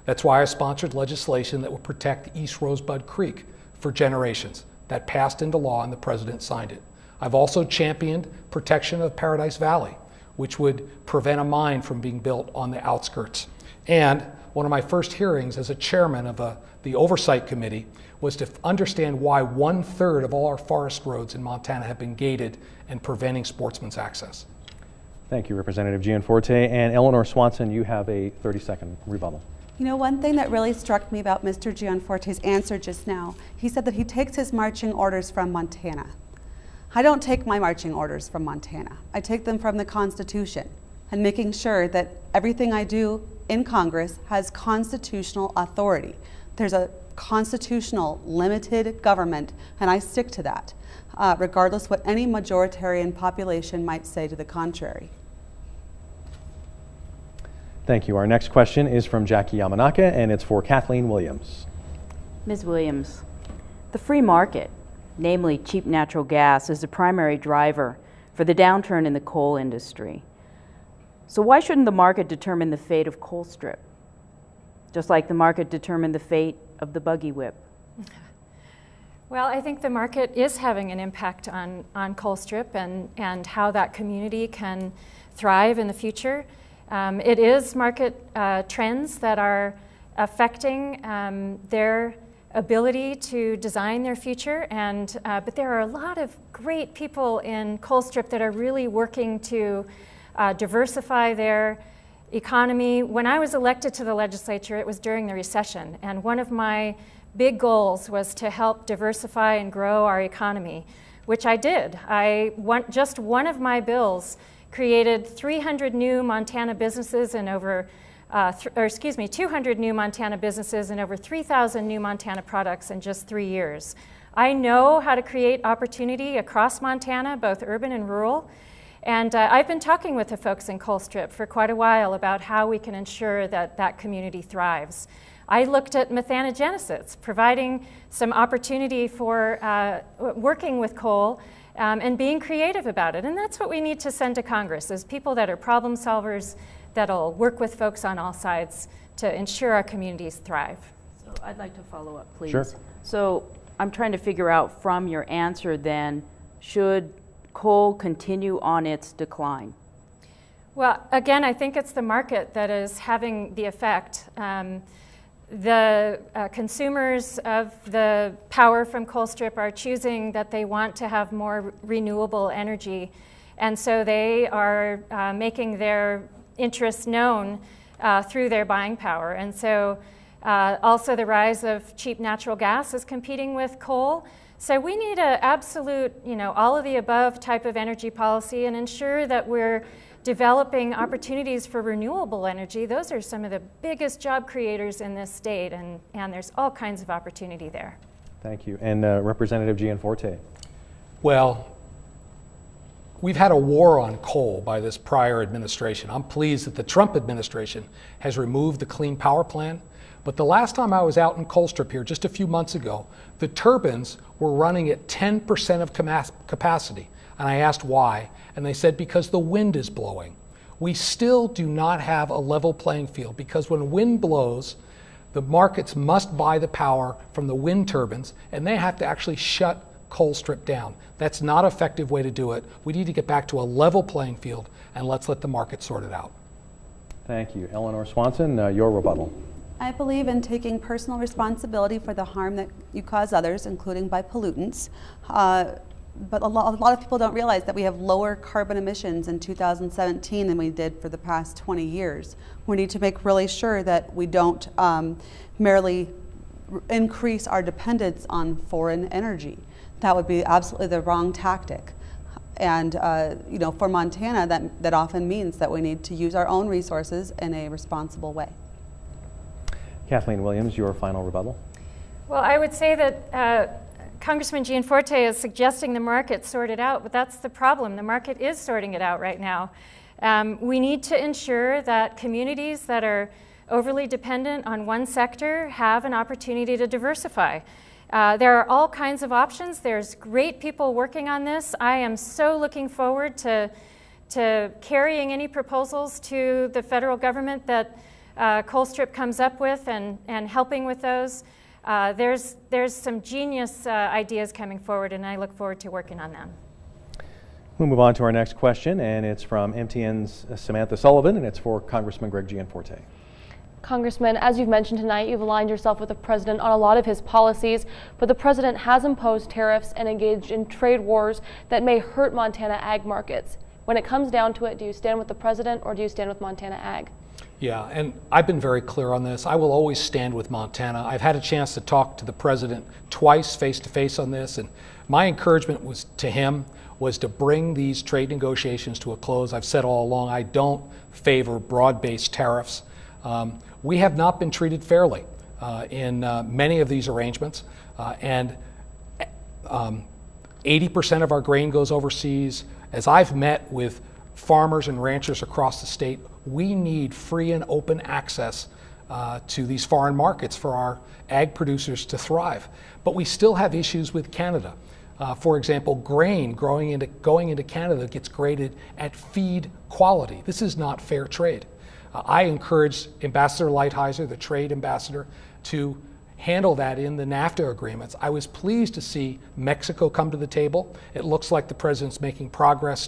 G: That's why I sponsored legislation that will protect East Rosebud Creek for generations. That passed into law and the president signed it. I've also championed protection of Paradise Valley, which would prevent a mine from being built on the outskirts. And one of my first hearings as a chairman of the Oversight Committee was to understand why 1/3 of all our forest roads in Montana have been gated and preventing sportsmen's access.
B: Thank you, Representative Gianforte. And Eleanor Swanson, you have a 30-second rebuttal.
E: You know, one thing that really struck me about Mr. Gianforte's answer just now, he said that he takes his marching orders from Montana. I don't take my marching orders from Montana. I take them from the Constitution and making sure that everything I do in Congress has constitutional authority. There's a constitutional limited government, and I stick to that, regardless what any majoritarian population might say to the contrary.
B: Thank you. Our next question is from Jackie Yamanaka, and it's for Kathleen Williams.
H: Ms. Williams, the free market, namely cheap natural gas, is the primary driver for the downturn in the coal industry. So why shouldn't the market determine the fate of Colstrip, just like the market determined the fate of the buggy whip?
F: Well, I think the market is having an impact on Colstrip and how that community can thrive in the future. It is market trends that are affecting their ability to design their future, but there are a lot of great people in Colstrip that are really working to diversify their economy. When I was elected to the legislature, it was during the recession, and one of my big goals was to help diversify and grow our economy, which I did. Just one of my bills created 300 new Montana businesses and over 200 new Montana businesses and over 3,000 new Montana products in just 3 years. I know how to create opportunity across Montana, both urban and rural, and I've been talking with the folks in Colstrip for quite a while about how we can ensure that that community thrives. I looked at methanogenesis, providing some opportunity for working with coal and being creative about it, and that's what we need to send to Congress, is people that are problem solvers, that'll work with folks on all sides to ensure our communities thrive.
H: So I'd like to follow up, please.
B: Sure.
H: So I'm trying to figure out from your answer then, should coal continue on its decline?
F: Well, again, I think it's the market that is having the effect. The consumers of the power from Colstrip are choosing that they want to have more renewable energy, and so they are making their interests known through their buying power. And so also the rise of cheap natural gas is competing with coal. So we need an absolute, all of the above type of energy policy and ensure that we're developing opportunities for renewable energy. Those are some of the biggest job creators in this state, and there's all kinds of opportunity there.
B: Thank you. And Representative Gianforte.
G: Well, we've had a war on coal by this prior administration. I'm pleased that the Trump administration has removed the Clean Power Plan. But the last time I was out in Colstrip here, just a few months ago, the turbines were running at 10% of capacity. And I asked why, and they said because the wind is blowing. We still do not have a level playing field, because when wind blows, the markets must buy the power from the wind turbines, and they have to actually shut Colstrip down. That's not an effective way to do it. We need to get back to a level playing field, and let's let the market sort it out.
B: Thank you. Eleanor Swanson, your rebuttal.
E: I believe in taking personal responsibility for the harm that you cause others, including by pollutants. But a lot of people don't realize that we have lower carbon emissions in 2017 than we did for the past 20 years. We need to make really sure that we don't merely increase our dependence on foreign energy. That would be absolutely the wrong tactic. And for Montana, that often means that we need to use our own resources in a responsible way.
B: Kathleen Williams, your final rebuttal.
F: Well, I would say that Congressman Gianforte is suggesting the market sort it out, but that's the problem. The market is sorting it out right now. We need to ensure that communities that are overly dependent on one sector have an opportunity to diversify. There are all kinds of options. There's great people working on this. I am so looking forward to carrying any proposals to the federal government that Colstrip comes up with and helping with those. There's some genius ideas coming forward, and I look forward to working on them.
B: We'll move on to our next question, and it's from MTN's Samantha Sullivan, and it's for Congressman Greg Gianforte.
I: Congressman, as you've mentioned tonight, you've aligned yourself with the president on a lot of his policies, but the president has imposed tariffs and engaged in trade wars that may hurt Montana ag markets. When it comes down to it, do you stand with the president or do you stand with Montana ag?
G: Yeah, and I've been very clear on this. I will always stand with Montana. I've had a chance to talk to the president twice face-to-face on this, and my encouragement was to him was to bring these trade negotiations to a close. I've said all along I don't favor broad-based tariffs. We have not been treated fairly in many of these arrangements, and 80% of our grain goes overseas. As I've met with farmers and ranchers across the state, we need free and open access to these foreign markets for our ag producers to thrive. But we still have issues with Canada. For example, grain going into Canada gets graded at feed quality. This is not fair trade. I encourage Ambassador Lighthizer, the trade ambassador, to handle that in the NAFTA agreements. I was pleased to see Mexico come to the table. It looks like the president's making progress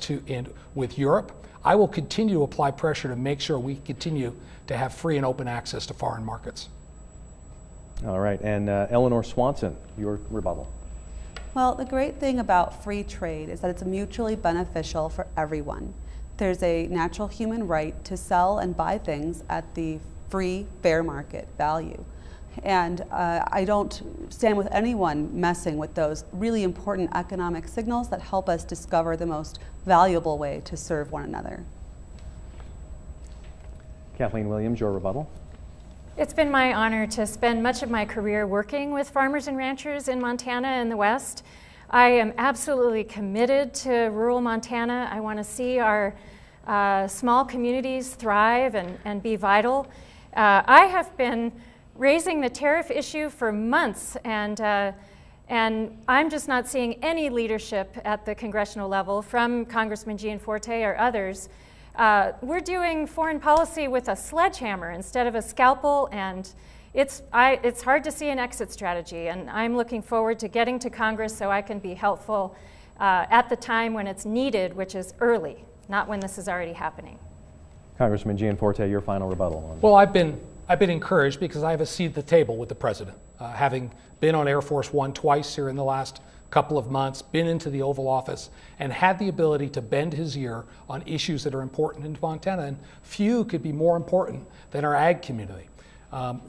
G: with Europe. I will continue to apply pressure to make sure we continue to have free and open access to foreign markets.
B: All right, and Eleanor Swanson, your rebuttal.
E: Well, the great thing about free trade is that it's mutually beneficial for everyone. There's a natural human right to sell and buy things at the free, fair market value. And I don't stand with anyone messing with those really important economic signals that help us discover the most valuable way to serve one another.
B: Kathleen Williams, your rebuttal.
F: It's been my honor to spend much of my career working with farmers and ranchers in Montana and the West. I am absolutely committed to rural Montana. I want to see our small communities thrive and be vital. I have been raising the tariff issue for months, and I'm just not seeing any leadership at the congressional level from Congressman Gianforte or others. We're doing foreign policy with a sledgehammer instead of a scalpel, and it's hard to see an exit strategy, and I'm looking forward to getting to Congress so I can be helpful at the time when it's needed, which is early, not when this is already happening.
B: Congressman Gianforte, your final rebuttal.
G: Well, I've been encouraged because I have a seat at the table with the president, having been on Air Force One twice here in the last couple of months, been into the Oval Office, and had the ability to bend his ear on issues that are important in Montana, and few could be more important than our ag community.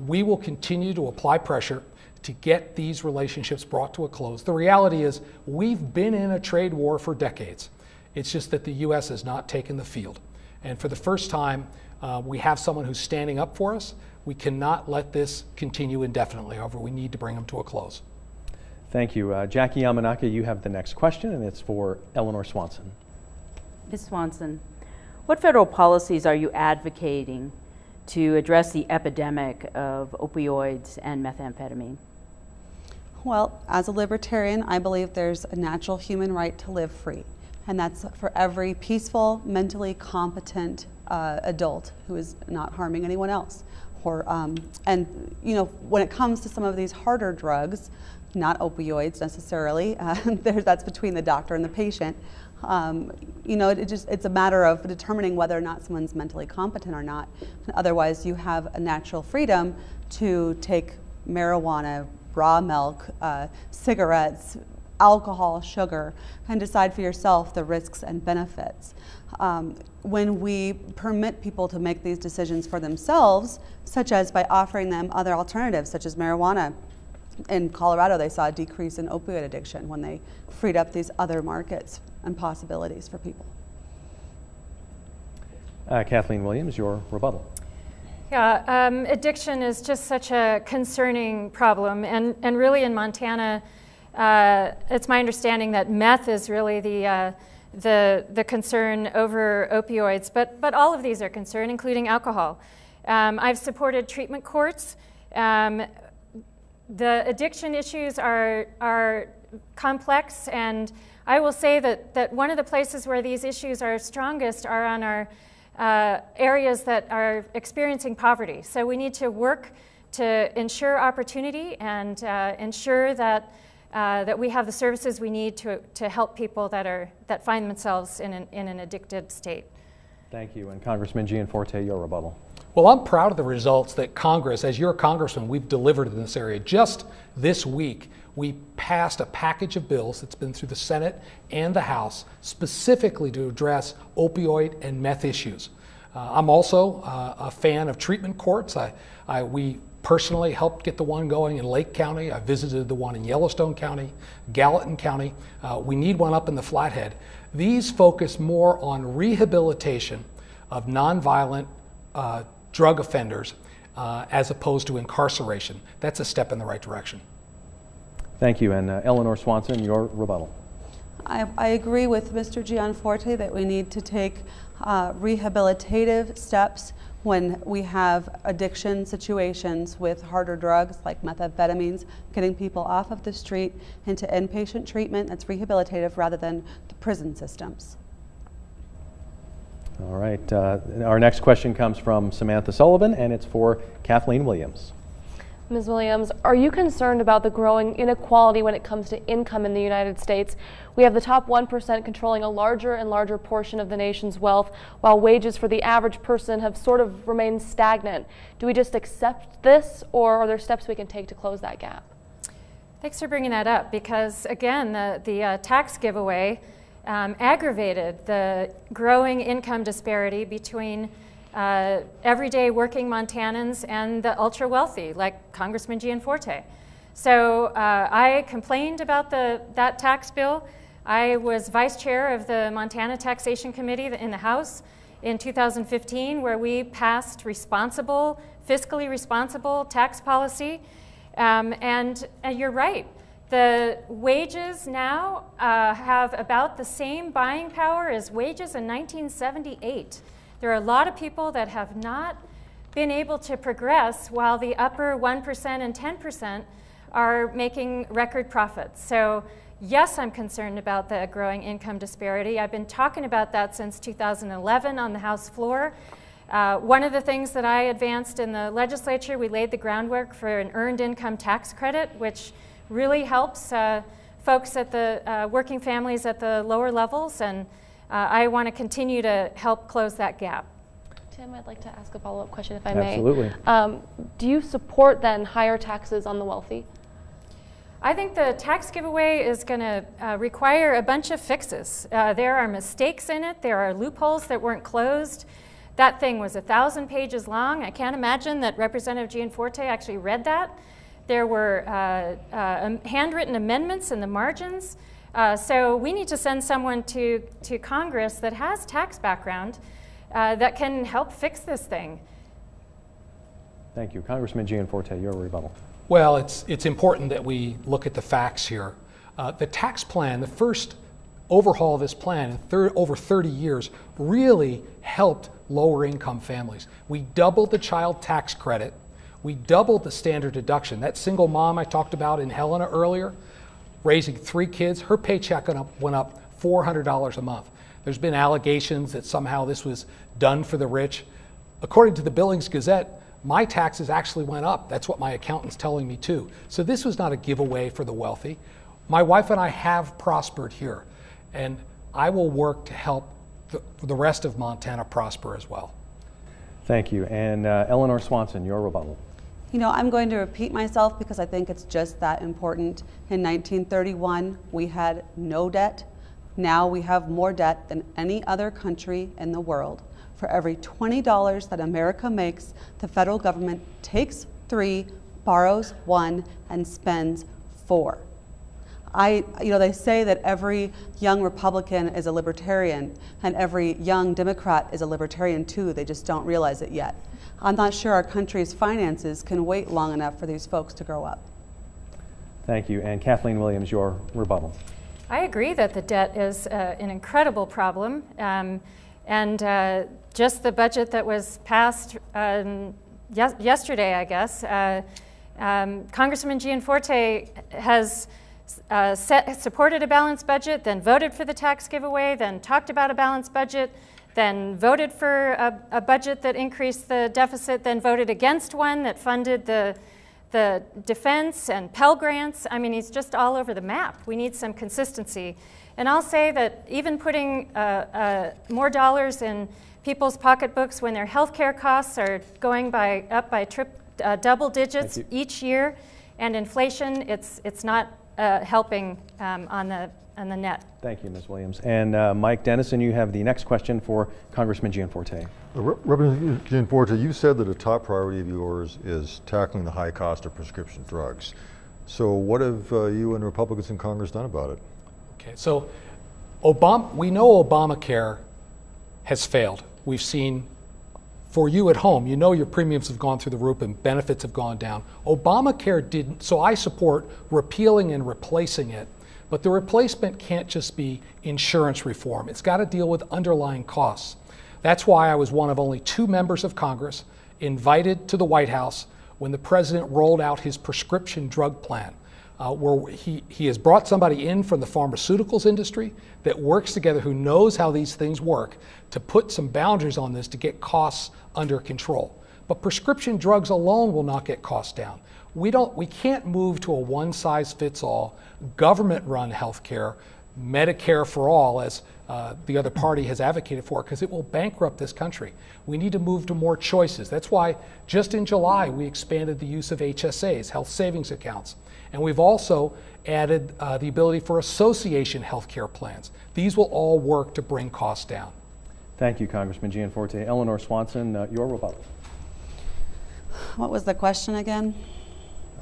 G: We will continue to apply pressure to get these relationships brought to a close. The reality is we've been in a trade war for decades. It's just that the U.S. has not taken the field. And for the first time, we have someone who's standing up for us. We cannot let this continue indefinitely. However, we need to bring them to a close.
B: Thank you. Jackie Yamanaka, you have the next question, and it's for Eleanor Swanson.
H: Ms. Swanson, what federal policies are you advocating to address the epidemic of opioids and methamphetamine?
E: Well, as a libertarian, I believe there's a natural human right to live free, and that's for every peaceful, mentally competent adult who is not harming anyone else. And you know, when it comes to some of these harder drugs, not opioids necessarily, that's between the doctor and the patient. You know, it's a matter of determining whether or not someone's mentally competent or not. Otherwise, you have a natural freedom to take marijuana, raw milk, cigarettes, alcohol, sugar, and decide for yourself the risks and benefits. When we permit people to make these decisions for themselves, such as by offering them other alternatives, such as marijuana, in Colorado they saw a decrease in opioid addiction when they freed up these other markets and possibilities for people.
B: Kathleen Williams, your rebuttal.
F: Yeah, addiction is just such a concerning problem, and really in Montana, it's my understanding that meth is really the concern over opioids, but all of these are concerned, including alcohol. I've supported treatment courts. The addiction issues are complex, and I will say that one of the places where these issues are strongest are on our areas that are experiencing poverty. So we need to work to ensure opportunity and ensure that that we have the services we need to help people that find themselves in an addicted state.
B: Thank you. And Congressman Gianforte, your rebuttal.
G: Well, I'm proud of the results that Congress, as your congressman, we've delivered in this area. Just this week, we passed a package of bills that's been through the Senate and the House specifically to address opioid and meth issues. I'm also a fan of treatment courts. We personally helped get the one going in Lake County. I visited the one in Yellowstone County, Gallatin County. We need one up in the Flathead. These focus more on rehabilitation of nonviolent drug offenders as opposed to incarceration. That's a step in the right direction.
B: Thank you. And Eleanor Swanson, your rebuttal.
E: I agree with Mr. Gianforte that we need to take rehabilitative steps when we have addiction situations with harder drugs like methamphetamines, getting people off of the street into inpatient treatment that's rehabilitative rather than the prison systems.
B: All right. Our next question comes from Samantha Sullivan, and it's for Kathleen Williams.
I: Ms. Williams, are you concerned about the growing inequality when it comes to income in the United States? We have the top 1% controlling a larger and larger portion of the nation's wealth, while wages for the average person have sort of remained stagnant. Do we just accept this, or are there steps we can take to close that gap?
F: Thanks for bringing that up, because again, the tax giveaway aggravated the growing income disparity between everyday working Montanans and the ultra wealthy, like Congressman Gianforte. So I complained about that tax bill. I was vice chair of the Montana Taxation Committee in the House in 2015, where we passed fiscally responsible tax policy. And you're right. The wages now have about the same buying power as wages in 1978. There are a lot of people that have not been able to progress while the upper 1% and 10% are making record profits. So yes, I'm concerned about the growing income disparity. I've been talking about that since 2011 on the House floor. One of the things that I advanced in the legislature, we laid the groundwork for an earned income tax credit, which really helps folks at the working families at the lower levels, and I want to continue to help close that gap.
I: Tim, I'd like to ask a follow-up question, if I may.
B: Absolutely.
I: Do you support then higher taxes on the wealthy?
F: I think the tax giveaway is going to require a bunch of fixes. There are mistakes in it. There are loopholes that weren't closed. That thing was 1,000 pages long. I can't imagine that Representative Gianforte actually read that. There were handwritten amendments in the margins. So we need to send someone to Congress that has tax background that can help fix this thing.
B: Thank you. Congressman Gianforte, your rebuttal.
G: Well, it's important that we look at the facts here. The tax plan, the first overhaul of this plan in over 30 years, really helped lower income families. We doubled the child tax credit. We doubled the standard deduction. That single mom I talked about in Helena earlier, raising 3 kids, her paycheck went up $400 a month. There's been allegations that somehow this was done for the rich. According to the Billings Gazette, my taxes actually went up. That's what my accountant's telling me too. So this was not a giveaway for the wealthy. My wife and I have prospered here, and I will work to help the rest of Montana prosper as well.
B: Thank you. And Eleanor Swanson, your rebuttal.
E: You know, I'm going to repeat myself because I think it's just that important. In 1931, we had no debt. Now we have more debt than any other country in the world. For every $20 that America makes, the federal government takes 3, borrows 1, and spends 4. They say that every young Republican is a libertarian, and every young Democrat is a libertarian too. They just don't realize it yet. I'm not sure our country's finances can wait long enough for these folks to grow up.
B: Thank you. And Kathleen Williams, your rebuttal.
F: I agree that the debt is an incredible problem. Just the budget that was passed yesterday, I guess, Congressman Gianforte has supported a balanced budget, then voted for the tax giveaway, then talked about a balanced budget, then voted for a budget that increased the deficit, then voted against one that funded the the defense and Pell Grants. I mean, he's just all over the map. We need some consistency. And I'll say that even putting more dollars in people's pocketbooks when their health care costs are going up by double digits each year, and inflation, it's not helping on the net.
B: Thank you, Ms. Williams. And Mike Dennison, you have the next question for Congressman Gianforte.
D: Representative Gianforte, you said that a top priority of yours is tackling the high cost of prescription drugs. So what have you and Republicans in Congress done about it?
G: Okay, so we know Obamacare has failed. We've seen, for you at home, you know your premiums have gone through the roof and benefits have gone down. Obamacare didn't, so I support repealing and replacing it. But the replacement can't just be insurance reform. It's got to deal with underlying costs. That's why I was one of only 2 members of Congress invited to the White House when the president rolled out his prescription drug plan, where he has brought somebody in from the pharmaceuticals industry that works together, who knows how these things work, to put some boundaries on this to get costs under control. But prescription drugs alone will not get costs down. We can't move to a one-size-fits-all, government-run healthcare, Medicare for all, as the other party has advocated for, because it will bankrupt this country. We need to move to more choices. That's why just in July we expanded the use of HSAs, health savings accounts, and we've also added the ability for association healthcare plans. These will all work to bring costs down.
B: Thank you, Congressman Gianforte. Eleanor Swanson, your rebuttal.
E: What was the question again?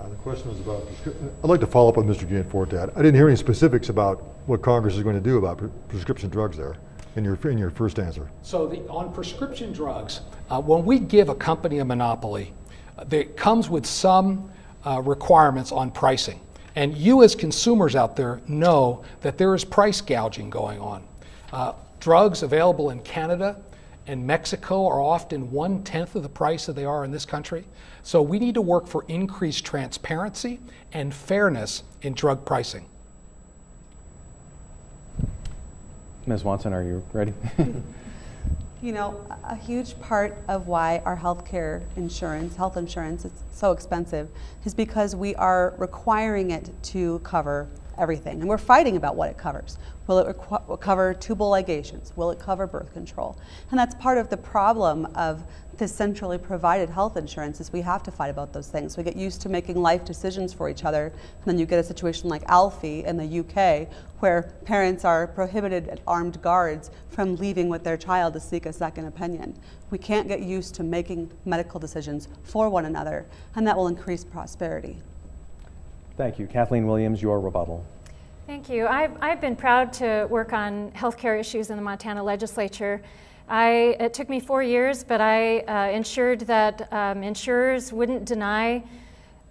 D: The question was about, I'd like to follow up on Mr. Gianforte. I didn't hear any specifics about what Congress is going to do about prescription drugs there in your first answer.
G: So on prescription drugs, when we give a company a monopoly, it comes with some requirements on pricing. And you as consumers out there know that there is price gouging going on. Drugs available in Canada and Mexico are often 1/10 of the price that they are in this country. So we need to work for increased transparency and fairness in drug pricing.
B: Ms. Watson, are you ready?
E: You know, a huge part of why our health insurance is so expensive is because we are requiring it to cover everything. And we're fighting about what it covers. Will it cover tubal ligations? Will it cover birth control? And that's part of the problem of this centrally provided health insurance, is we have to fight about those things. We get used to making life decisions for each other, and then you get a situation like Alfie in the UK, where parents are prohibited at armed guards from leaving with their child to seek a second opinion. We can't get used to making medical decisions for one another, and that will increase prosperity.
B: Thank you. Kathleen Williams, your rebuttal.
F: Thank you. I've been proud to work on healthcare issues in the Montana legislature. It took me 4 years, but I ensured that insurers wouldn't deny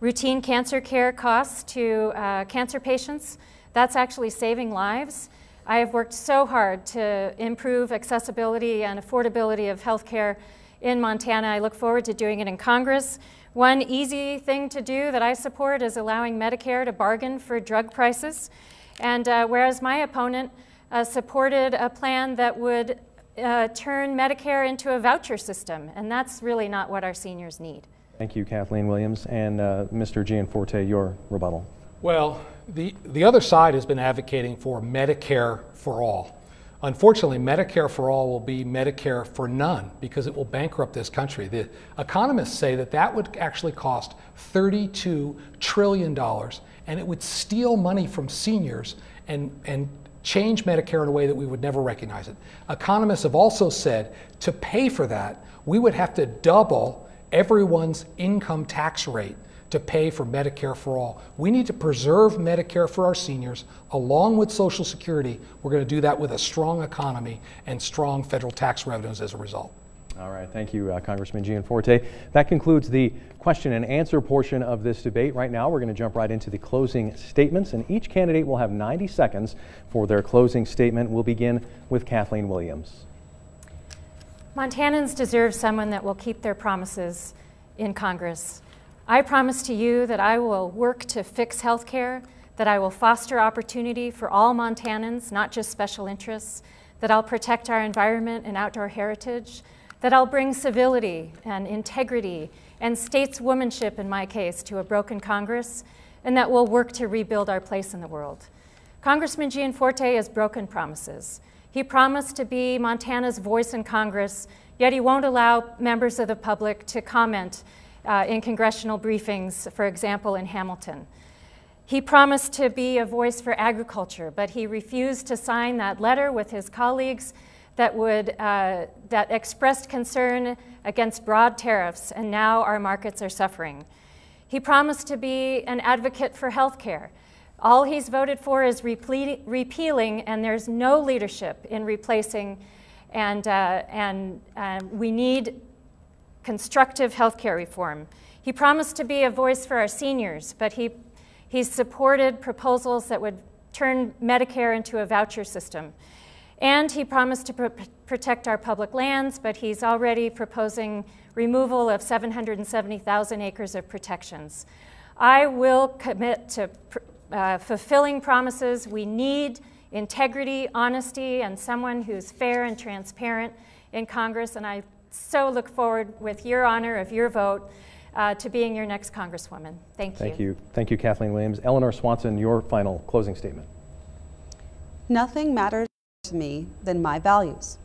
F: routine cancer care costs to cancer patients. That's actually saving lives. I have worked so hard to improve accessibility and affordability of healthcare in Montana. I look forward to doing it in Congress. One easy thing to do that I support is allowing Medicare to bargain for drug prices. And whereas my opponent supported a plan that would turn Medicare into a voucher system, and that's really not what our seniors need.
B: Thank you, Kathleen Williams. And Mr. Gianforte, your rebuttal.
G: Well, the other side has been advocating for Medicare for all. Unfortunately, Medicare for all will be Medicare for none, because it will bankrupt this country. The economists say that that would actually cost $32 trillion, and it would steal money from seniors and change Medicare in a way that we would never recognize it. Economists have also said to pay for that, we would have to double everyone's income tax rate to pay for Medicare for all. We need to preserve Medicare for our seniors along with Social Security. We're going to do that with a strong economy and strong federal tax revenues as a result.
B: All right, thank you, Congressman Gianforte. That concludes the question and answer portion of this debate. Right now, we're going to jump right into the closing statements, and each candidate will have 90 seconds for their closing statement. We'll begin with Kathleen Williams.
F: Montanans deserve someone that will keep their promises in Congress. I promise to you that I will work to fix health care, that I will foster opportunity for all Montanans, not just special interests, that I'll protect our environment and outdoor heritage, that I'll bring civility and integrity and stateswomanship, in my case, to a broken Congress, and that we'll work to rebuild our place in the world. Congressman Gianforte has broken promises. He promised to be Montana's voice in Congress, yet he won't allow members of the public to comment in congressional briefings, for example, in Hamilton. He promised to be a voice for agriculture, but he refused to sign that letter with his colleagues that expressed concern against broad tariffs, and now our markets are suffering. He promised to be an advocate for health care. All he's voted for is repealing, and there's no leadership in replacing, and we need constructive health care reform. He promised to be a voice for our seniors, but he's supported proposals that would turn Medicare into a voucher system. And he promised to protect our public lands, but he's already proposing removal of 770,000 acres of protections. I will commit to fulfilling promises. We need integrity, honesty, and someone who's fair and transparent in Congress, and I so look forward, with your honor of your vote, to being your next Congresswoman. Thank you.
B: Thank you. Thank you, Kathleen Williams. Eleanor Swanson, your final closing statement.
E: Nothing matters to me than my values.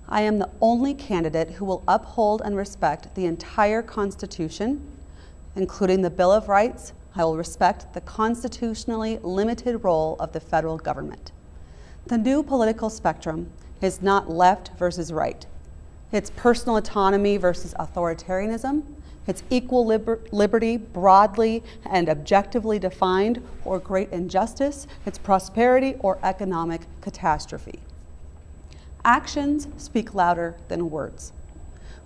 E: I am the only candidate who will uphold and respect the entire Constitution, including the Bill of Rights. I will respect the constitutionally limited role of the federal government. The new political spectrum is not left versus right. It's personal autonomy versus authoritarianism. It's equal liberty broadly and objectively defined, or great injustice. It's prosperity or economic catastrophe. Actions speak louder than words.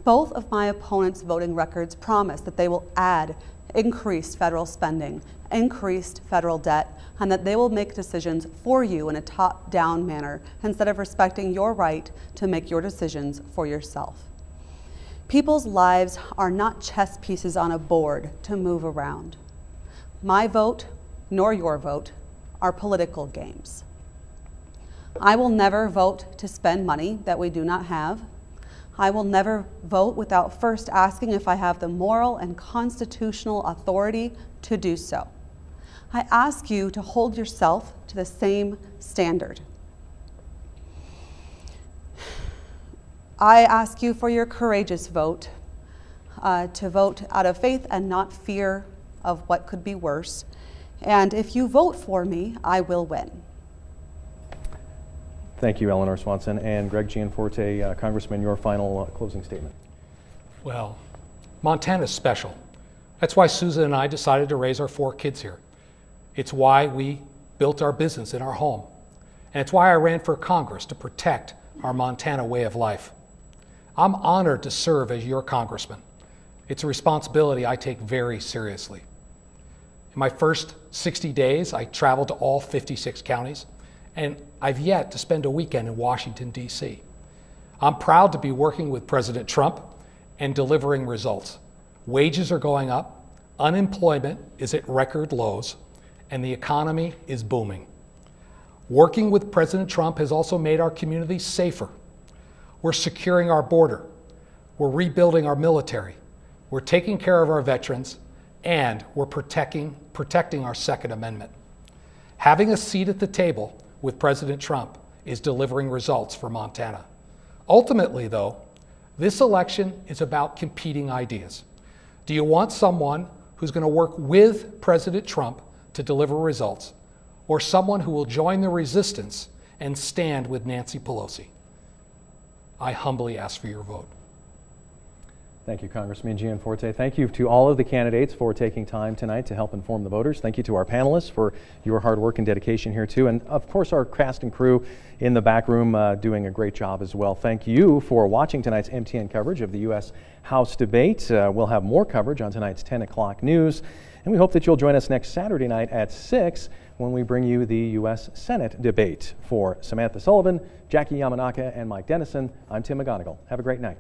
E: Both of my opponents' voting records promise that they will add increased federal spending, increased federal debt, and that they will make decisions for you in a top-down manner instead of respecting your right to make your decisions for yourself. People's lives are not chess pieces on a board to move around. My vote, nor your vote, are political games. I will never vote to spend money that we do not have. I will never vote without first asking if I have the moral and constitutional authority to do so. I ask you to hold yourself to the same standard. I ask you for your courageous vote, to vote out of faith and not fear of what could be worse. And if you vote for me, I will win.
B: Thank you, Eleanor Swanson. And Greg Gianforte, Congressman, your final closing statement.
G: Well, Montana's special. That's why Susan and I decided to raise our 4 kids here. It's why we built our business in our home. And it's why I ran for Congress, to protect our Montana way of life. I'm honored to serve as your congressman. It's a responsibility I take very seriously. In my first 60 days, I traveled to all 56 counties, and I've yet to spend a weekend in Washington, D.C. I'm proud to be working with President Trump and delivering results. Wages are going up, unemployment is at record lows, and the economy is booming. Working with President Trump has also made our communities safer. We're securing our border. We're rebuilding our military. We're taking care of our veterans, and we're protecting our Second Amendment. Having a seat at the table with President Trump is delivering results for Montana. Ultimately, though, this election is about competing ideas. Do you want someone who's going to work with President Trump to deliver results, or someone who will join the resistance and stand with Nancy Pelosi? I humbly ask for your vote.
B: Thank you, Congressman Gianforte. Thank you to all of the candidates for taking time tonight to help inform the voters. Thank you to our panelists for your hard work and dedication here too. And of course, our cast and crew in the back room doing a great job as well. Thank you for watching tonight's MTN coverage of the U.S. House debate. We'll have more coverage on tonight's 10 o'clock news. And we hope that you'll join us next Saturday night at 6 when we bring you the U.S. Senate debate. For Samantha Sullivan, Jackie Yamanaka, and Mike Dennison, I'm Tim McGonigal. Have a great night.